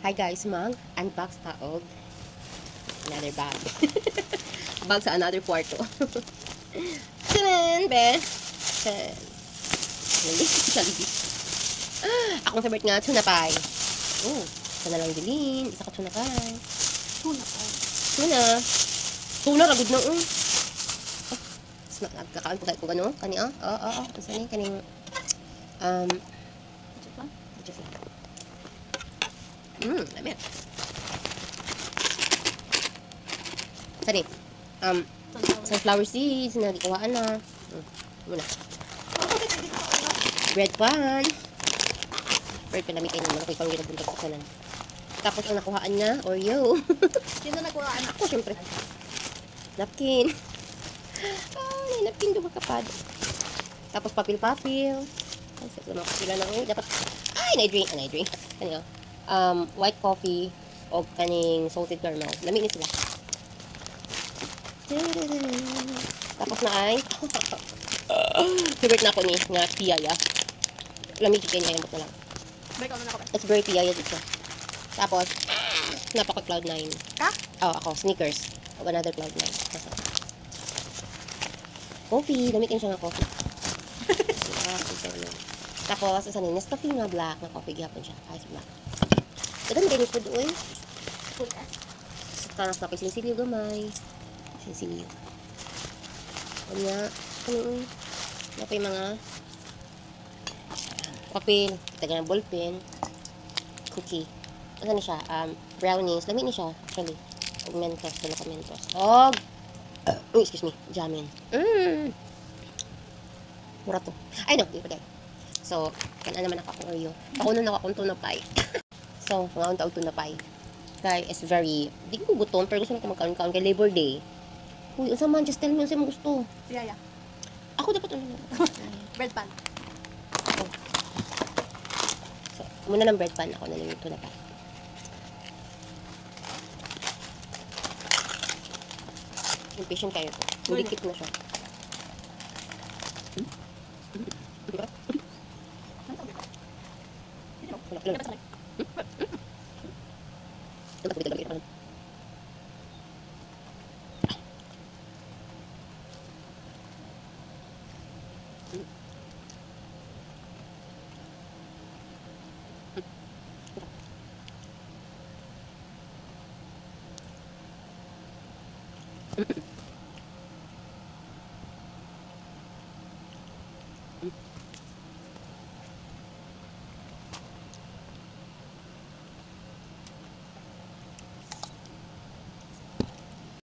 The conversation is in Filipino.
Hi guys, mag-unbox taog. Another bag. Bag sa another kwarto. Tanan, be. Tanan. Akong favorite nga, tuna pie. Oh, sana lang bilin. Isa ka tuna pie. Tuna pie. Tuna. Tuna, ragod na, nagkakaon po kayo kung ano? Kani, Kasi ni, kaning, lamit. Sari, sunflower seeds, nagikuhaan na. Muna. Bread pan. Bread pan, lamit kayo naman. Ako ikaw yung nabuntag sa kanan. Tapos, ang nakuhaan niya, Oreo. Sino nagkuhaan Ako, syempre. Napkin. Ay, napkin doon kapad. Tapos, papil-papil. Ay, sa mga kapila na rin. Dapat, na-drink. Kanina, white coffee o kaning salted caramel. Lami ni sila. Tapos na ay favorite na ako ni nga piyaya. Lamig kayo ngayon na lang. It's very piyaya dito. Tapos napaka Cloud9. Ka? Oh, ako sneakers of another Cloud9. Coffee, lamig kayo siya nga coffee. Tapos isa ni Nescafe nga black na coffee gihapon siya. Ice black. Dagan din food oil. Tanas na kay sinsiliw gamay. Sinsiliw. Kanya, napay mga papel, taga ng ballpen, cookie. Ano na siya? Brownies. Lamig ni siya, actually. Og Mentos, dala ka Mentos. Og, excuse me, jamin. Mura to. Ay, no, di pa dahil. So, kanan naman ako akong Oreo. Ako nun ako akong tuna pie. So, mga taog tuna pie. Kaya, it's very, di ko gutom, pero gusto na ko magkaon-kaon kay Labor Day. Uy, unsa man, just tell me unsa mo gusto. Piyaya. Ako dapat ano. Bread pan. So, muna ng bread pan, ako na lang yung tuna pie. Impatient kayo to. Hindi kit na siya.